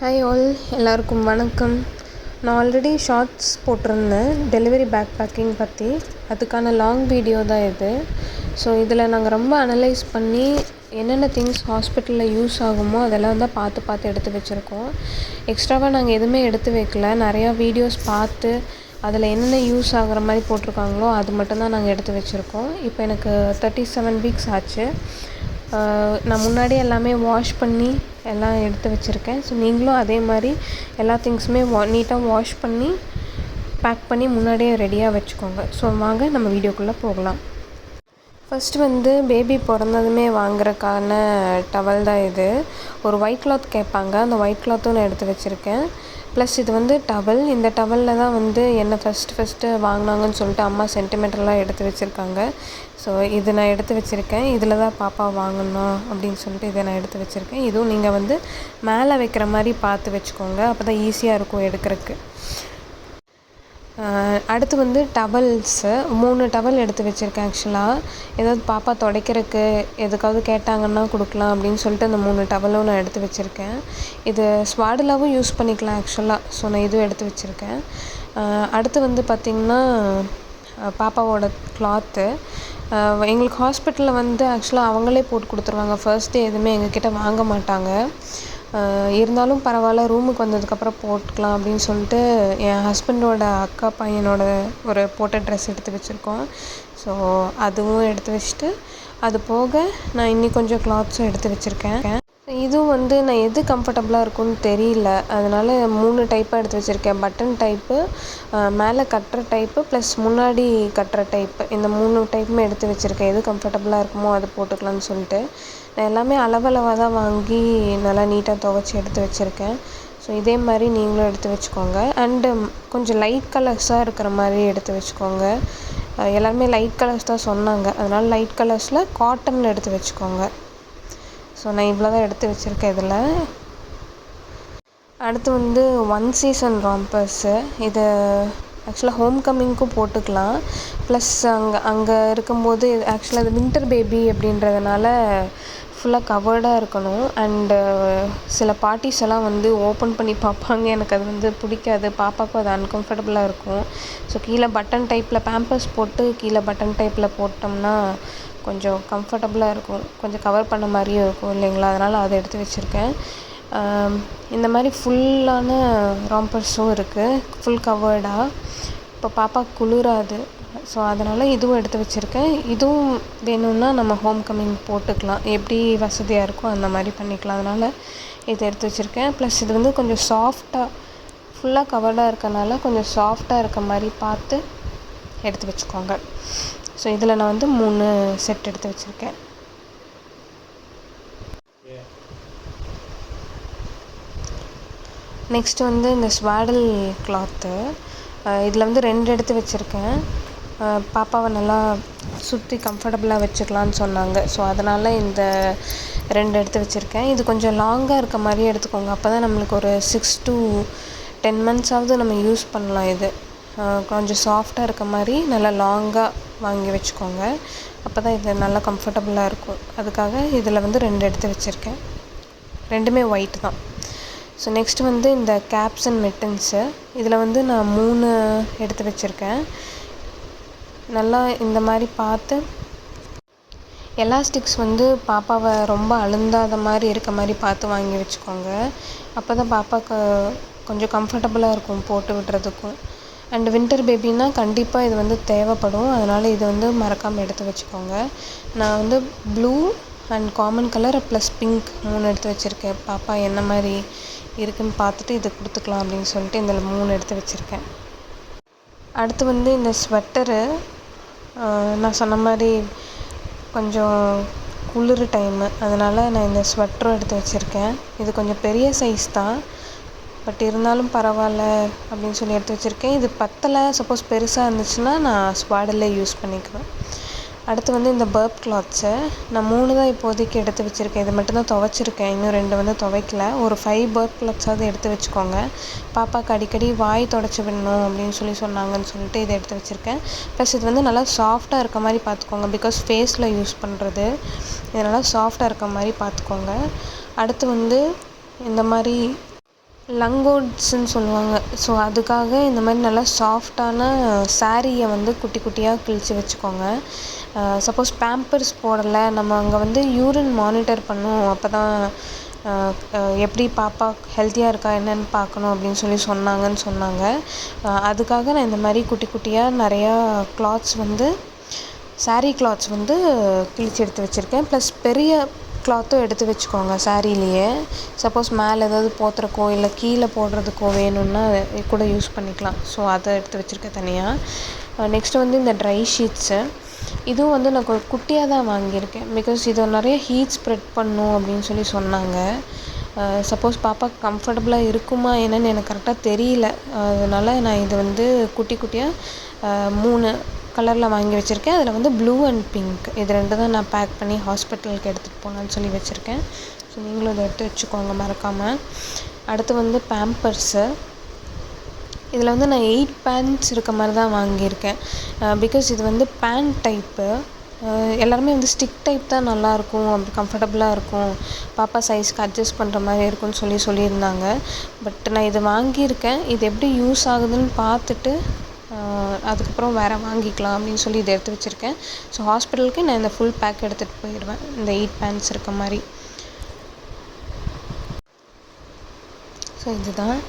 Hi all, எல்லாருக்கும் வணக்கம். நான் ஆல்ரெடி ஷார்ட்ஸ் போட்டிருந்தேன் டெலிவரி பேக் பேக்கிங் பற்றி. அதுக்கான லாங் வீடியோ தான் இது. ஸோ இதில் நாங்கள் ரொம்ப அனலைஸ் பண்ணி என்னென்ன திங்ஸ் ஹாஸ்பிட்டலில் யூஸ் ஆகுமோ அதெல்லாம் தான் பார்த்து எடுத்து வச்சுருக்கோம். எக்ஸ்ட்ராவாக நாங்கள் எதுவுமே எடுத்து வைக்கல. நிறையா வீடியோஸ் பார்த்து அதில் என்னென்ன யூஸ் ஆகிற மாதிரி போட்டிருக்காங்களோ அது மட்டும்தான் நாங்கள் எடுத்து வச்சுருக்கோம். இப்போ எனக்கு 37 வீக்ஸ் ஆச்சு. நான் முன்னாடியே எல்லாமே வாஷ் பண்ணி எல்லாம் எடுத்து வச்சுருக்கேன். ஸோ நீங்களும் அதே மாதிரி எல்லா திங்ஸுமே நீட்டாக வாஷ் பண்ணி பேக் பண்ணி முன்னாடியே ரெடியாக வச்சுக்கோங்க. ஸோ வாங்க நம்ம வீடியோக்குள்ளே போகலாம். ஃபஸ்ட்டு பேபி பிறந்ததுமே வாங்குறதுக்கான டவல் தான் இது. ஒரு ஒயிட் கிளாத் கேட்பாங்க, அந்த ஒயிட் கிளாத்தும் நான் எடுத்து வச்சுருக்கேன். ப்ளஸ் இது டவல். இந்த டவலில் தான் என்ன ஃபஸ்ட்டு வாங்கினாங்கன்னு சொல்லிட்டு அம்மா சென்டிமெண்டலாக எடுத்து வச்சுருக்காங்க. ஸோ இது நான் எடுத்து வச்சுருக்கேன். இதில் தான் பாப்பா வாங்கணும் அப்படின்னு சொல்லிட்டு இதை நான் எடுத்து வச்சுருக்கேன். இதுவும் நீங்கள் மேலே வைக்கிற மாதிரி பார்த்து வச்சுக்கோங்க, அப்போ தான் ஈஸியாக இருக்கும் எடுக்கிறதுக்கு. அடுத்து டவல்ஸு 3 டவல் எடுத்து வச்சுருக்கேன். ஆக்சுவலாக ஏதாவது பாப்பா துடைக்கிறதுக்கு எதுக்காவது கேட்டாங்கன்னா கொடுக்கலாம் அப்படின்னு சொல்லிட்டு அந்த 3 டவலும் நான் எடுத்து வச்சுருக்கேன். இது ஸ்வாடிலாவும் யூஸ் பண்ணிக்கலாம் ஆக்சுவலாக. ஸோ நான் இதுவும் எடுத்து வச்சுருக்கேன். அடுத்து பார்த்திங்கன்னா பாப்பாவோட கிளாத்து. எங்களுக்கு ஹாஸ்பிட்டலில் ஆக்சுவலாக அவங்களே போட்டு கொடுத்துருவாங்க. ஃபர்ஸ்ட் டே எதுவுமே எங்ககிட்ட வாங்க மாட்டாங்க. இருந்தாலும் பரவாயில்ல, ரூமுக்கு வந்ததுக்கப்புறம் போட்டுக்கலாம் அப்படின்னு சொல்லிட்டு என் ஹஸ்பண்டோட அக்கா பையனோட ஒரு போட்ட ட்ரெஸ் எடுத்து வச்சுருக்கோம். ஸோ அதுவும் எடுத்து வச்சுட்டு அது போக நான் இன்னி கொஞ்சம் கிளாத்ஸும் எடுத்து வச்சுருக்கேன். இதுவும் நான் எது கம்ஃபர்டபுளாக இருக்கும்னு தெரியல, அதனால் 3 டைப்பாக எடுத்து வச்சுருக்கேன். பட்டன் டைப்பு, மேலே கட்டுற டைப்பு, ப்ளஸ் முன்னாடி கட்டுற டைப்பு. இந்த 3 டைப்புமே எடுத்து வச்சுருக்கேன். எது கம்ஃபர்டபுளாக இருக்குமோ அது போட்டுக்கலான்னு சொல்லிட்டு. நான் எல்லாமே அளவளவாக தான் வாங்கி நல்லா நீட்டாக துவைச்சி எடுத்து வச்சுருக்கேன். ஸோ இதே மாதிரி நீங்களும் எடுத்து வச்சுக்கோங்க. அண்டு கொஞ்சம் லைட் கலர்ஸாக இருக்கிற மாதிரி எடுத்து வச்சுக்கோங்க. எல்லாருமே லைட் கலர்ஸ் தான் சொன்னாங்க, அதனால் லைட் கலர்ஸில் காட்டனில் எடுத்து வச்சுக்கோங்க. ஸோ நான் இவ்வளோ தான் எடுத்து வச்சுருக்கேன் இதில். அடுத்து 1 சீசன் ராம்பர்ஸு. இது ஆக்சுவலாக ஹோம் கம்மிங்க்கும் போட்டுக்கலாம். ப்ளஸ் அங்கே இருக்கும்போது ஆக்சுவலாக அது வின்டர் பேபி அப்படின்றதுனால ஃபுல்லாக கவர்டாக இருக்கணும். அண்டு சில பார்ட்டிஸ் எல்லாம் ஓப்பன் பண்ணி பார்ப்பாங்க. எனக்கு அது பிடிக்காது. பாப்பாவுக்கும் அது அன்கம்ஃபர்டபுளாக இருக்கும். ஸோ கீழே பட்டன் டைப்பில் பேம்பர்ஸ் போட்டு கீழே பட்டன் டைப்பில் போட்டோம்னா கொஞ்சம் கம்ஃபர்டபுளாக இருக்கும், கொஞ்சம் கவர் பண்ண மாதிரியும் இருக்கும் இல்லைங்களா? அதனால் அதை எடுத்து வச்சுருக்கேன். இந்த மாதிரி ஃபுல்லான ராம்பர்ஸும் இருக்குது, ஃபுல் கவர்டாக. இப்போ பாப்பா குளிராது, ஸோ அதனால் இதுவும் எடுத்து வச்சுருக்கேன். இதுவும் வேணும்னா நம்ம ஹோம் கம்மிங் போட்டுக்கலாம், எப்படி வசதியாக இருக்கோ அந்த மாதிரி பண்ணிக்கலாம். அதனால் இதை எடுத்து வச்சுருக்கேன். ப்ளஸ் இது கொஞ்சம் சாஃப்டாக, ஃபுல்லாக கவர்டாக இருக்கனால கொஞ்சம் சாஃப்டாக இருக்க மாதிரி பார்த்து எடுத்து வச்சுக்கோங்க. ஸோ இதில் நான் 3 செட் எடுத்து வச்சுருக்கேன். நெக்ஸ்ட்டு இந்த ஸ்வாடல் கிளாத்து. இதில் 2 எடுத்து வச்சுருக்கேன். பாப்பாவை நல்லா சுற்றி கம்ஃபர்டபுளாக வச்சுக்கலான்னு சொன்னாங்க. ஸோ அதனால் இந்த 2 எடுத்து வச்சுருக்கேன். இது கொஞ்சம் லாங்காக இருக்க மாதிரியே எடுத்துக்கோங்க, அப்போ தான் நம்மளுக்கு ஒரு 6 to 10 months நம்ம யூஸ் பண்ணலாம். இது கொஞ்சம் சாஃப்டாக இருக்க மாதிரி நல்லா லாங்காக வாங்கி வச்சுக்கோங்க, அப்போ தான் இது நல்லா கம்ஃபர்டபுளாக இருக்கும். அதுக்காக இதில் 2 எடுத்து வச்சுருக்கேன். 2மே ஒயிட் தான். ஸோ நெக்ஸ்ட்டு இந்த கேப்ஸ் அண்ட் மிட்டன்ஸு. இதில் நான் 3 எடுத்து வச்சுருக்கேன். நல்லா இந்த மாதிரி பார்த்து எலாஸ்டிக்ஸ் பாப்பாவை ரொம்ப அழுந்தாத மாதிரி இருக்க மாதிரி பார்த்து வாங்கி வச்சுக்கோங்க, அப்போ தான் பாப்பாவுக்கு கொஞ்சம் கம்ஃபர்டபுளாக இருக்கும் போட்டு விடுறதுக்கும். அண்டு வின்டர் பேபின்னா கண்டிப்பாக இது தேவைப்படும், அதனால் இது மறக்காமல் எடுத்து வச்சுக்கோங்க. நான் blue and common colour plus pink 3 எடுத்து வச்சுருக்கேன். பாப்பா என்ன மாதிரி இருக்குதுன்னு பார்த்துட்டு இது கொடுத்துக்கலாம் அப்படின்னு சொல்லிட்டு இதில் 3 எடுத்து வச்சுருக்கேன். அடுத்து இந்த ஸ்வெட்டரு. நான் சொன்ன மாதிரி கொஞ்சம் குளிர் டைமு, அதனால் நான் இந்த ஸ்வெட்டரும் எடுத்து வச்சுருக்கேன். இது கொஞ்சம் பெரிய சைஸ் தான், பட் இருந்தாலும் பரவாயில்ல அப்படின்னு சொல்லி எடுத்து வச்சுருக்கேன். இது பத்தலை, சப்போஸ் பெருசாக இருந்துச்சுன்னா நான் ஸ்வாடல்லே யூஸ் பண்ணிக்குவேன். அடுத்து இந்த பர்ப் கிளாத்ஸு. நான் 3 தான் இப்போதைக்கு எடுத்து வச்சுருக்கேன். இது மட்டும்தான் துவைச்சிருக்கேன், இன்னும் 2 துவைக்கல. ஒரு 5 பர்ப் கிளாத்ஸாவது எடுத்து வச்சுக்கோங்க. பாப்பாவுக்கு அடிக்கடி வாய் தொடச்சி விடணும் அப்படின்னு சொன்னாங்கன்னு சொல்லிட்டு இதை எடுத்து வச்சுருக்கேன். ப்ளஸ் இது நல்லா சாஃப்டாக இருக்க மாதிரி பார்த்துக்கோங்க, பிகாஸ் ஃபேஸில் யூஸ் பண்ணுறது. இது நல்லா சாஃப்டாக இருக்க மாதிரி பார்த்துக்கோங்க. அடுத்து இந்த மாதிரி லங்கோட்ஸ்ன்னு சொல்லுவாங்க. ஸோ அதுக்காக இந்த மாதிரி நல்லா சாஃப்டான சாரீயை வந்து குட்டி குட்டியாக கிழிச்சு வச்சுக்கோங்க. சப்போஸ் பேம்பர்ஸ் போடலை, நம்ம அங்கே வந்து யூரின் மானிட்டர் பண்ணும், அப்போ தான் எப்படி பாப்பா ஹெல்த்தியாக இருக்கா என்னென்னு பார்க்கணும் அப்படின்னு சொன்னாங்க. அதுக்காக நான் இந்த மாதிரி குட்டி குட்டியாக நிறையா கிளாத்ஸ் வந்து சாரீ கிளாத்ஸ் வந்து கிழிச்சு எடுத்து வச்சுருக்கேன். ப்ளஸ் பெரிய கிளாத்தும் எடுத்து வச்சுக்கோங்க சாரீலேயே. சப்போஸ் மேலே ஏதாவது போத்துறக்கோ இல்லை கீழே போடுறதுக்கோ வேணும்னா கூட யூஸ் பண்ணிக்கலாம். ஸோ அதை எடுத்து வச்சுருக்கேன் தனியாக. நெக்ஸ்ட்டு வந்து இந்த ட்ரை ஷீட்ஸு, இதுவும் வந்து நான் குட்டியாக தான் வாங்கியிருக்கேன். பிகாஸ் இது நிறைய ஹீட் ஸ்ப்ரெட் பண்ணும் அப்படின்னு சொன்னாங்க. சப்போஸ் பாப்பா கம்ஃபர்டபுளாக இருக்குமா என்னன்னு எனக்கு கரெக்டாக தெரியல. அதனால் நான் இது வந்து குட்டி குட்டியாக 3 கலரில் வாங்கி வச்சுருக்கேன். அதில் வந்து ப்ளூ அண்ட் பிங்க், இது 2 தான் நான் பேக் பண்ணி ஹாஸ்பிட்டலுக்கு எடுத்துகிட்டு போகலான்னு வச்சுருக்கேன். ஸோ நீங்களும் இதை எடுத்து வச்சுக்கோங்க மறக்காமல். அடுத்து வந்து பேம்பர்ஸு, இதில் வந்து நான் 8 பேண்ட்ஸ் இருக்க மாதிரி தான் வாங்கியிருக்கேன். பிகாஸ் இது வந்து பேண்ட் டைப்பு. எல்லாருமே வந்து ஸ்டிக் டைப் தான் நல்லாயிருக்கும், அப்படி கம்ஃபர்டபுளாக இருக்கும், பாப்பா சைஸ்க்கு அட்ஜஸ்ட் பண்ணுற மாதிரி இருக்கும்னு சொல்லியிருந்தாங்க. பட் நான் இது வாங்கியிருக்கேன். இது எப்படி யூஸ் ஆகுதுன்னு பார்த்துட்டு அதுக்கப்புறம் வேறு வாங்கிக்கலாம் அப்படின்னு இதை எடுத்து வச்சுருக்கேன். ஸோ ஹாஸ்பிட்டலுக்கு நான் இந்த ஃபுல் பேக் எடுத்துகிட்டு போயிடுவேன், இந்த 8 பேண்ட்ஸ் இருக்க மாதிரி. ஸோ இதுதான்.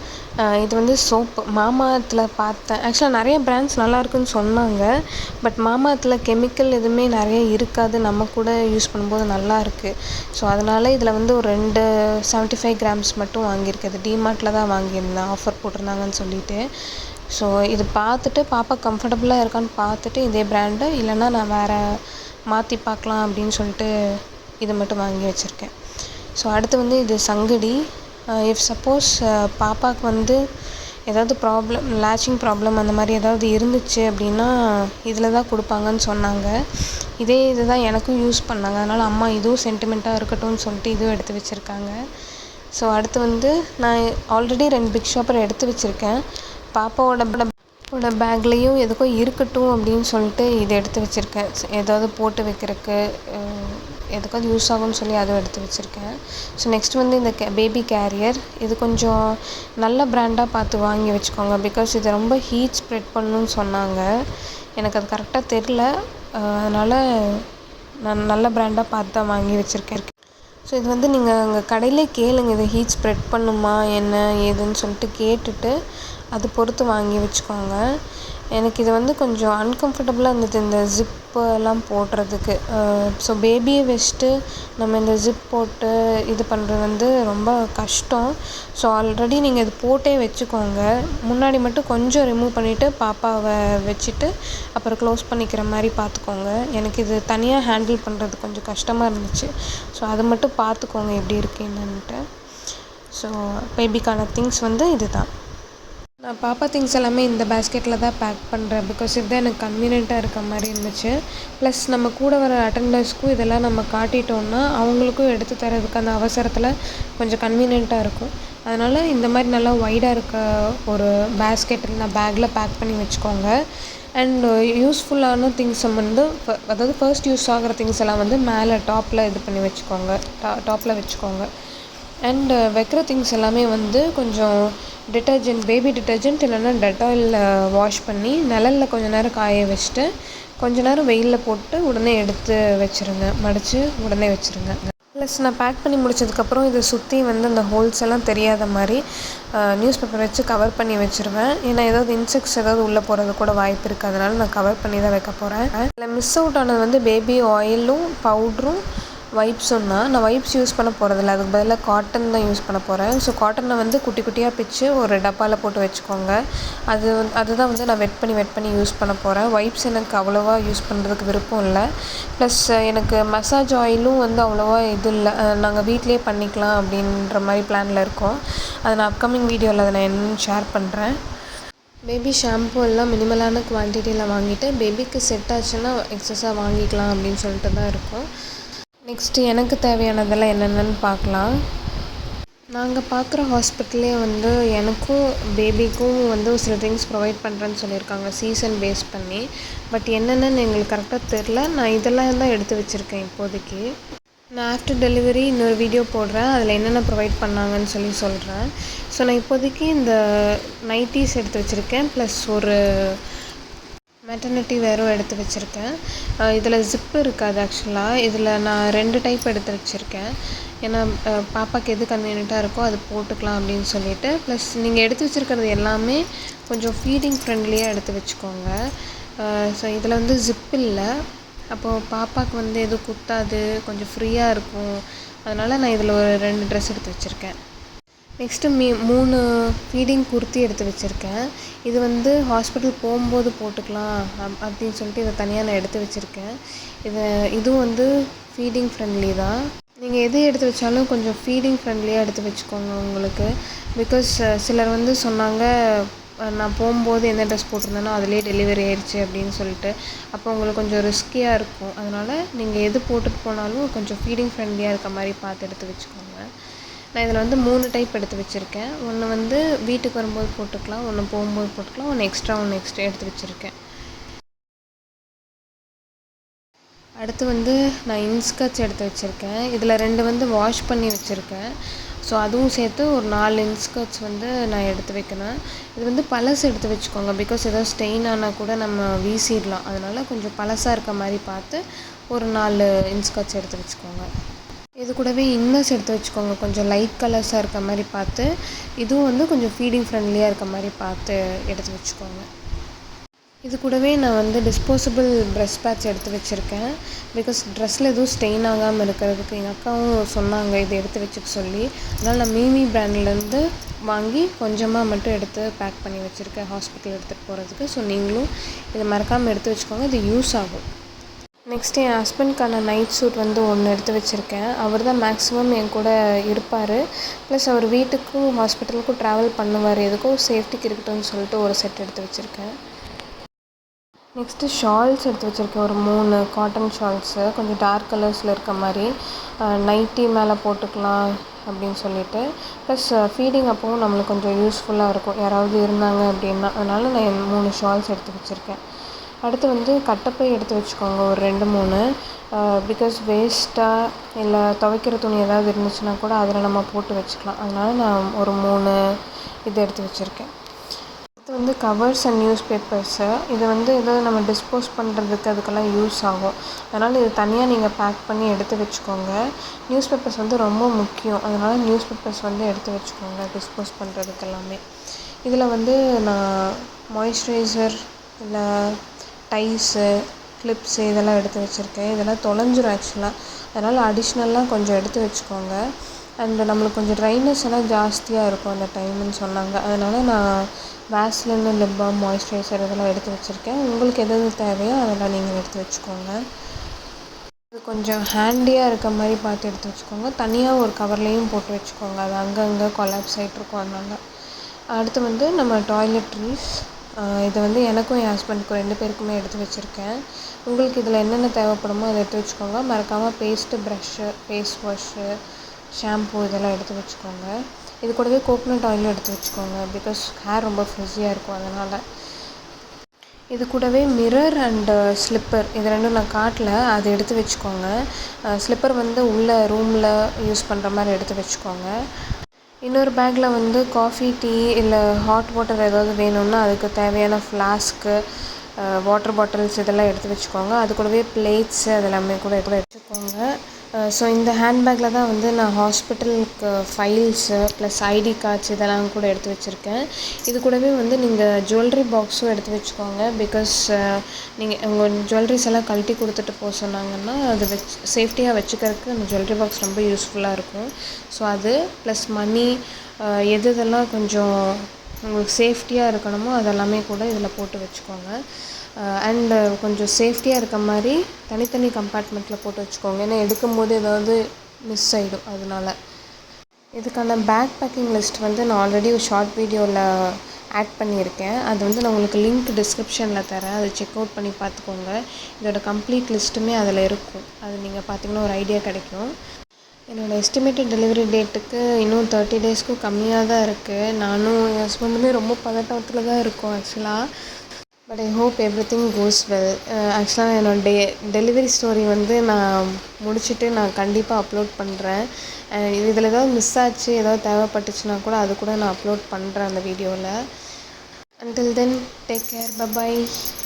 இது வந்து சோப்பு மாமாத்தில் பார்த்தேன். ஆக்சுவலாக நிறைய பிராண்ட்ஸ் நல்லாயிருக்குன்னு சொன்னாங்க. பட் மாமாத்தில் கெமிக்கல் எதுவுமே நிறைய இருக்காது, நம்ம கூட யூஸ் பண்ணும்போது நல்லாயிருக்கு. ஸோ அதனால் இதில் வந்து ஒரு 2 75 கிராம்ஸ் மட்டும் வாங்கியிருக்கேன். இது டிமார்ட்டில் தான் வாங்கியிருந்தேன், ஆஃபர் போட்டிருந்தாங்கன்னு சொல்லிட்டு. ஸோ இது பார்த்துட்டு பாப்பா கம்ஃபர்டபுளாக இருக்கான்னு பார்த்துட்டு இதே பிராண்டு, இல்லைன்னா நான் வேறு மாற்றி பார்க்கலாம் அப்படின்னு இது மட்டும் வாங்கி வச்சுருக்கேன். ஸோ அடுத்து வந்து இது சங்கடி. இஃப் சப்போஸ் பாப்பாவுக்கு வந்து ஏதாவது ப்ராப்ளம், லேச்சிங் ப்ராப்ளம் அந்த மாதிரி ஏதாவது இருந்துச்சு அப்படின்னா இதில் தான் கொடுப்பாங்கன்னு சொன்னாங்க. இது தான் எனக்கும் யூஸ் பண்ணாங்க. அதனால் அம்மா இதுவும் சென்டிமெண்ட்டாக இருக்கட்டும்னு இதுவும் எடுத்து வச்சுருக்காங்க. ஸோ அடுத்து வந்து நான் ஆல்ரெடி 2 பிக் ஷாப்பர் எடுத்து வச்சுருக்கேன். பாப்பாவோட பேக்லேயும் எதுக்கும் இருக்கட்டும் அப்படின்னு இதை எடுத்து வச்சுருக்கேன். ஏதாவது போட்டு வைக்கிறதுக்கு எதுக்காவது யூஸ் ஆகும்னு அதுவும் எடுத்து வச்சுருக்கேன். ஸோ நெக்ஸ்ட் வந்து இந்த பேபி கேரியர், இது கொஞ்சம் நல்ல பிராண்டாக பார்த்து வாங்கி வச்சுக்கோங்க. பிகாஸ் இது ரொம்ப ஹீட் ஸ்ப்ரெட் பண்ணணும்னு சொன்னாங்க. எனக்கு அது கரெக்டாக தெரில, அதனால் நான் நல்ல பிராண்டாக பார்த்து தான் வாங்கி வச்சுருக்கேன். ஸோ இது வந்து நீங்கள் அங்கே கடையிலே கேளுங்க, இது ஹீட் ஸ்ப்ரெட் பண்ணுமா என்ன ஏதுன்னு கேட்டுட்டு அது பொறுத்து வாங்கி வச்சுக்கோங்க. எனக்கு இது வந்து கொஞ்சம் அன்கம்ஃபர்டபுளாக இருந்தது, இந்த ஜிப்பு எல்லாம் போடுறதுக்கு. ஸோ பேபியை வச்சுட்டு நம்ம இந்த ஜிப் போட்டு இது பண்ணுறது வந்து ரொம்ப கஷ்டம். ஸோ ஆல்ரெடி நீங்கள் இது போட்டே வச்சுக்கோங்க. முன்னாடி மட்டும் கொஞ்சம் ரிமூவ் பண்ணிவிட்டு பாப்பாவை வச்சுட்டு அப்புறம் க்ளோஸ் பண்ணிக்கிற மாதிரி பார்த்துக்கோங்க. எனக்கு இது தனியாக ஹேண்டில் பண்ணுறது கொஞ்சம் கஷ்டமாக இருந்துச்சு. ஸோ அதை மட்டும் பார்த்துக்கோங்க எப்படி இருக்குது என்னன்ட்டு. ஸோ பேபிக்கான திங்ஸ் வந்து இது தான். நான் பாப்பா திங்ஸ் எல்லாமே இந்த பேஸ்கெட்டில் தான் பேக் பண்ணுறேன். பிகாஸ் இதுதான் எனக்கு கன்வீனியண்ட்டாக இருக்க மாதிரி இருந்துச்சு. ப்ளஸ் நம்ம கூட வர அட்டெண்டர்ஸ்க்கும் இதெல்லாம் நம்ம காட்டிட்டோம்னா அவங்களுக்கும் எடுத்து தரதுக்கு அந்த அவசரத்தில் கொஞ்சம் கன்வீனியண்ட்டாக இருக்கும். அதனால் இந்த மாதிரி நல்லா வைடாக இருக்க ஒரு பேஸ்கெட்டில் நான் பேக்கில் பேக் பண்ணி வச்சுக்கோங்க. அண்ட் யூஸ்ஃபுல்லான திங்ஸை வந்து அதாவது ஃபர்ஸ்ட் யூஸ் ஆகிற திங்ஸ் எல்லாம் வந்து மேலே டாப்பில் இது பண்ணி வச்சுக்கோங்க, டாப்பில் வச்சுக்கோங்க. அண்டு வைக்கிற திங்ஸ் எல்லாமே வந்து கொஞ்சம் டிட்டர்ஜென்ட், பேபி டிட்டர்ஜென்ட் இல்லைன்னா டெட்டாயில் வாஷ் பண்ணி நிழல்ல கொஞ்சம் நேரம் காய வச்சுட்டு கொஞ்சம் நேரம் வெயிலில் போட்டு உடனே எடுத்து வச்சுருங்க, மடித்து உடனே வச்சுருங்க. ப்ளஸ் நான் பேக் பண்ணி முடிச்சதுக்கப்புறம் இதை சுற்றி வந்து அந்த ஹோல்ஸ் எல்லாம் தெரியாத மாதிரி நியூஸ் பேப்பர் வச்சு கவர் பண்ணி வச்சுருவேன். ஏன்னா ஏதாவது இன்செக்ட்ஸ் ஏதாவது உள்ளே போகிறது கூட வாய்ப்பு இருக்குது. அதனால் நான் கவர் பண்ணி தான் வைக்க போகிறேன். இதில் மிஸ் அவுட் ஆனது வந்து பேபி ஆயிலும் பவுட்ரும் வைப்ஸும் தான். நான் வைப்ஸ் யூஸ் பண்ண போகிறதில்ல, அதுக்கு பதிலாக காட்டன் தான் யூஸ் பண்ண போகிறேன். ஸோ காட்டனை வந்து குட்டி குட்டியாக பிச்சு ஒரு டப்பாவில் போட்டு வச்சுக்கோங்க. அதுதான் வந்து நான் வெட் பண்ணி யூஸ் பண்ண போகிறேன். வைப்ஸ் எனக்கு அவ்வளோவா யூஸ் பண்ணுறதுக்கு விருப்பம் இல்லை. ப்ளஸ் எனக்கு மசாஜ் ஆயிலும் வந்து அவ்வளோவா இது இல்லை, நாங்கள் வீட்டிலே பண்ணிக்கலாம் அப்படின்ற மாதிரி பிளானில் இருக்கோம். அதை நான் அப்கமிங் வீடியோவில் அதை நான் என்னென்னு ஷேர் பண்ணுறேன். பேபி ஷாம்பு எல்லாம் மினிமலான குவான்டிட்டியில் வாங்கிட்டு பேபிக்கு செட் ஆச்சுன்னா எக்ஸஸாக வாங்கிக்கலாம் அப்படின்னு தான் இருக்கும். நெக்ஸ்ட்டு எனக்கு தேவையானதெல்லாம் என்னென்னு பார்க்கலாம். நாங்கள் பார்க்குற ஹாஸ்பிட்டல்லே வந்து எனக்கும் பேபிக்கும் வந்து சில திங்ஸ் ப்ரொவைட் பண்ணுறேன்னு சொல்லியிருக்காங்க, சீசன் பேஸ் பண்ணி. பட் என்னென்னு எங்களுக்கு கரெக்டாக தெரில. நான் இதெல்லாம் தான் எடுத்து வச்சுருக்கேன் இப்போதைக்கு. நான் ஆஃப்டர் டெலிவரி இன்னொரு வீடியோ போடுறேன். அதில் என்னென்ன ப்ரொவைட் பண்ணாங்கன்னு சொல்கிறேன். ஸோ நான் இப்போதைக்கு இந்த நைட்டீஸ் எடுத்து வச்சுருக்கேன். ப்ளஸ் ஒரு மெட்டர்னிட்டி வேரும் எடுத்து வச்சுருக்கேன். இதில் ஜிப்பு இருக்காது ஆக்சுவலாக. இதில் நான் 2 டைப் எடுத்து வச்சுருக்கேன். ஏன்னா பாப்பாவுக்கு எது கன்வீனியண்ட்டாக இருக்கோ அது போட்டுக்கலாம் அப்படின்னு சொல்லிட்டு. ப்ளஸ் நீங்கள் எடுத்து வச்சுருக்கிறது எல்லாமே கொஞ்சம் ஃபீடிங் ஃப்ரெண்ட்லியாக எடுத்து வச்சுக்கோங்க. ஸோ இதில் வந்து ஜிப் இல்லை. அப்போது பாப்பாவுக்கு வந்து எதுவும் குத்தாது, கொஞ்சம் ஃப்ரீயாக இருக்கும். அதனால் நான் இதில் ஒரு 2 ட்ரெஸ் எடுத்து வச்சுருக்கேன். நெக்ஸ்ட்டு 3 ஃபீடிங் குர்த்தி எடுத்து வச்சுருக்கேன். இது வந்து ஹாஸ்பிட்டல் போகும்போது போட்டுக்கலாம் அப்படின்னு சொல்லிட்டு இதை தனியாக நான் எடுத்து வச்சுருக்கேன். இதுவும் வந்து ஃபீடிங் ஃப்ரெண்ட்லி தான். நீங்கள் எது எடுத்து வச்சாலும் கொஞ்சம் ஃபீடிங் ஃப்ரெண்ட்லியாக எடுத்து வச்சுக்கோங்க உங்களுக்கு. பிகாஸ் சிலர் வந்து சொன்னாங்க, நான் போகும்போது எந்த ட்ரெஸ் போட்டிருந்தேனோ அதிலே டெலிவரி ஆயிடுச்சு அப்படின்னு சொல்லிட்டு. அப்போ உங்களுக்கு கொஞ்சம் ரிஸ்கியாக இருக்கும். அதனால் நீங்கள் எது போட்டுட்டு போனாலும் கொஞ்சம் ஃபீடிங் ஃப்ரெண்ட்லியாக இருக்க மாதிரி பார்த்து எடுத்து வச்சுக்கோங்க. நான் இதில் வந்து 3 டைப் எடுத்து வச்சுருக்கேன். ஒன்று வந்து வீட்டுக்கு வரும்போது போட்டுக்கலாம், ஒன்று போகும்போது போட்டுக்கலாம், ஒன்று எக்ஸ்ட்ரா எடுத்து வச்சுருக்கேன். அடுத்து வந்து நான் இன்ஸ்கர்ட்ஸ் எடுத்து வச்சுருக்கேன். இதில் 2 வந்து வாஷ் பண்ணி வச்சுருக்கேன். ஸோ அதுவும் சேர்த்து ஒரு 4 இன்ஸ்கர்ட்ஸ் வந்து நான் எடுத்து வைக்கணும். இது வந்து பழசு எடுத்து வச்சுக்கோங்க. பிகாஸ் ஏதாவது ஸ்டெயின் ஆனால் கூட நம்ம வீசிடலாம். அதனால் கொஞ்சம் பழசாக இருக்க மாதிரி பார்த்து ஒரு 4 இன்ஸ்கர்ட்ஸ் எடுத்து வச்சுக்கோங்க. இது கூடவே இன்னர்ஸ் எடுத்து வச்சுக்கோங்க. கொஞ்சம் லைட் கலர்ஸாக இருக்க மாதிரி பார்த்து. இதுவும் வந்து கொஞ்சம் ஃபீடிங் ஃப்ரெண்ட்லியாக இருக்க மாதிரி பார்த்து எடுத்து வச்சுக்கோங்க. இது கூடவே நான் வந்து டிஸ்போசபிள் ப்ரெஷ் பேட்ச் எடுத்து வச்சுருக்கேன். பிகாஸ் ட்ரெஸ்ஸில் எதுவும் ஸ்டெயின் ஆகாமல் இருக்கிறதுக்கு எங்கள் அக்காவும் சொன்னாங்க இதை எடுத்து வச்சுக்க சொல்லி. அதனால் நான் மீமி பிராண்ட்லேருந்து வாங்கி கொஞ்சமாக மட்டும் எடுத்து பேக் பண்ணி வச்சுருக்கேன் ஹாஸ்பிட்டல் எடுத்துகிட்டு போகிறதுக்கு. ஸோ நீங்களும் இதை மறக்காமல் எடுத்து வச்சுக்கோங்க. இது யூஸ் ஆகும். நெக்ஸ்ட்டு என் ஹஸ்பண்ட்க்கான நைட் சூட் வந்து ஒன்று எடுத்து வச்சுருக்கேன். அவர் தான் மேக்ஸிமம் என் கூட இருப்பார். ப்ளஸ் அவர் வீட்டுக்கும் ஹாஸ்பிட்டலுக்கும் ட்ராவல் பண்ணுவார். எதுக்கும் சேஃப்டிக்கு இருக்கட்டும்னு சொல்லிட்டு ஒரு செட் எடுத்து வச்சுருக்கேன். நெக்ஸ்ட்டு ஷால்ஸ் எடுத்து வச்சுருக்கேன். ஒரு 3 காட்டன் ஷால்ஸு கொஞ்சம் டார்க் கலர்ஸில் இருக்க மாதிரி. நைட்டி மேலே போட்டுக்கலாம் அப்படின்னு சொல்லிட்டு. ப்ளஸ் ஃபீடிங் அப்போவும் நம்மளுக்கு கொஞ்சம் யூஸ்ஃபுல்லாக இருக்கும் யாராவது இருந்தாங்க அப்படின்னா. அதனால் நான் 3 ஷால்ஸ் எடுத்து வச்சுருக்கேன். அடுத்து வந்து கட்டப்பை எடுத்து வச்சுக்கோங்க ஒரு 2, 3. பிகாஸ் வேஸ்ட்டாக இல்லை துவைக்கிற துணி ஏதாவது இருந்துச்சுன்னா கூட அதில் நம்ம போட்டு வச்சுக்கலாம். அதனால் நான் ஒரு 3 இது எடுத்து வச்சுருக்கேன். அடுத்து வந்து கவர்ஸ் அண்ட் நியூஸ் பேப்பர்ஸு. இது வந்து ஏதாவது நம்ம டிஸ்போஸ் பண்ணுறதுக்கு அதுக்கெல்லாம் யூஸ் ஆகும். அதனால் இது தனியாக நீங்கள் பேக் பண்ணி எடுத்து வச்சுக்கோங்க. நியூஸ் பேப்பர்ஸ் வந்து ரொம்ப முக்கியம். அதனால் நியூஸ் பேப்பர்ஸ் வந்து எடுத்து வச்சுக்கோங்க டிஸ்போஸ் பண்ணுறதுக்கு எல்லாமே. இதில் வந்து நான் மாய்ஸ்சரைசர் இல்லை டைஸு, கிளிப்ஸு இதெல்லாம் எடுத்து வச்சுருக்கேன். இதெல்லாம் தொலைஞ்சிரும் ஆக்சுவலாக. அதனால் அடிஷ்னலாக கொஞ்சம் எடுத்து வச்சுக்கோங்க. அண்டு நம்மளுக்கு கொஞ்சம் ட்ரைனஸ் எல்லாம் ஜாஸ்தியாக இருக்கும் அந்த டைமுன்னு சொன்னாங்க. அதனால் நான் வேஸ்லின், லிப் பாம், மாய்ஸ்சரைசர் இதெல்லாம் எடுத்து வச்சுருக்கேன். உங்களுக்கு எது தேவையோ அதெல்லாம் நீங்கள் எடுத்து வச்சுக்கோங்க. இது கொஞ்சம் ஹேண்டியாக இருக்க மாதிரி பார்த்து எடுத்து வச்சுக்கோங்க. தனியாக ஒரு கவர்லேயும் போட்டு வச்சுக்கோங்க. அது அங்கங்கே கொலாப்ஸ் ஆகிட்ருக்கும். அதனால் அடுத்து வந்து நம்ம டாய்லெட்ரிஸ். இதை வந்து எனக்கும் என் ஹஸ்பண்டுக்கும் 2 பேருக்குமே எடுத்து வச்சுருக்கேன். உங்களுக்கு இதில் என்னென்ன தேவைப்படுமோ அதை எடுத்து வச்சுக்கோங்க. மறக்காமல் paste, brush, face wash, shampoo இதெல்லாம் எடுத்து வச்சுக்கோங்க. இது கூடவே கோகோனட் ஆயிலும் எடுத்து வச்சுக்கோங்க. பிகாஸ் ஹேர் ரொம்ப ஃப்ரிஸியாக இருக்கும் அதனால். இது கூடவே மிரர் அண்டு ஸ்லிப்பர் இது 2ம் நான் காட்டல, அது எடுத்து வச்சுக்கோங்க. ஸ்லிப்பர் வந்து உள்ளே ரூமில் யூஸ் பண்ணுற மாதிரி எடுத்து வச்சுக்கோங்க. இன்னொரு பேக்கில் வந்து காஃபி, டீ இல்லை ஹாட் வாட்டர் ஏதாவது வேணும்னா அதுக்கு தேவையான ஃப்ளாஸ்க்கு, வாட்டர் பாட்டில்ஸ் இதெல்லாம் எடுத்து வச்சுக்கோங்க. அது கூடவே பிளேட்ஸு அதெல்லாமே கூட வச்சுக்கோங்க. ஸோ இந்த ஹேண்ட்பேக்கில் தான் வந்து நான் ஹாஸ்பிட்டலுக்கு ஃபைல்ஸு ப்ளஸ் ஐடி கார்ட்ஸ் இதெல்லாம் கூட எடுத்து வச்சுருக்கேன். இது கூடவே வந்து நீங்கள் ஜுவல்லரி பாக்ஸும் எடுத்து வச்சுக்கோங்க. பிகாஸ் நீங்கள் உங்கள் ஜுவல்லரிஸ் எல்லாம் கழட்டி கொடுத்துட்டு போக சொன்னாங்கன்னா அது சேஃப்டியாக வச்சுக்கிறதுக்கு அந்த ஜுவல்லரி பாக்ஸ் ரொம்ப யூஸ்ஃபுல்லாக இருக்கும். ஸோ அது ப்ளஸ் மணி இதெல்லாம் கொஞ்சம் உங்களுக்கு சேஃப்டியாக இருக்கணுமோ அதெல்லாமே கூட இதில் போட்டு வச்சுக்கோங்க. அண்டு கொஞ்சம் சேஃப்டியாக இருக்க மாதிரி தனித்தனி கம்பார்ட்மெண்ட்டில் போட்டு வச்சுக்கோங்க. ஏன்னா எடுக்கும்போது ஏதாவது மிஸ் ஆகிடும். அதனால் இதுக்கான பேக் பேக்கிங் லிஸ்ட் வந்து நான் ஆல்ரெடி ஒரு ஷார்ட் வீடியோவில் ஆட் பண்ணியிருக்கேன். அது வந்து நான் உங்களுக்கு லிங்க் டிஸ்கிரிப்ஷனில் தரேன். அதை செக் அவுட் பண்ணி பார்த்துக்கோங்க. இதோட கம்ப்ளீட் லிஸ்ட்டுமே அதில் இருக்கும். அது நீங்கள் பார்த்திங்கன்னா ஒரு ஐடியா கிடைக்கும். என்னோடய எஸ்டிமேட்டட் டெலிவரி டேட்டுக்கு இன்னும் 30 டேஸ்க்கும் கம்மியாக தான் இருக்குது. நானும் என் ஹஸ்பண்டுமே ரொம்ப பதட்டத்தில் தான் இருக்கோம் ஆக்சுவலாக. But I hope every thing cos well. ஆக்சுவலாக என்னோட டெலிவரி ஸ்டோரி வந்து நான் முடிச்சுட்டு நான் கண்டிப்பாக அப்லோட் பண்ணுறேன். இதில் ஏதாவது மிஸ் ஆச்சு, ஏதாவது தேவைப்பட்டுச்சுன்னா கூட அது கூட நான் அப்லோட் பண்ணுறேன் அந்த வீடியோவில். Until then, take care. Bye bye.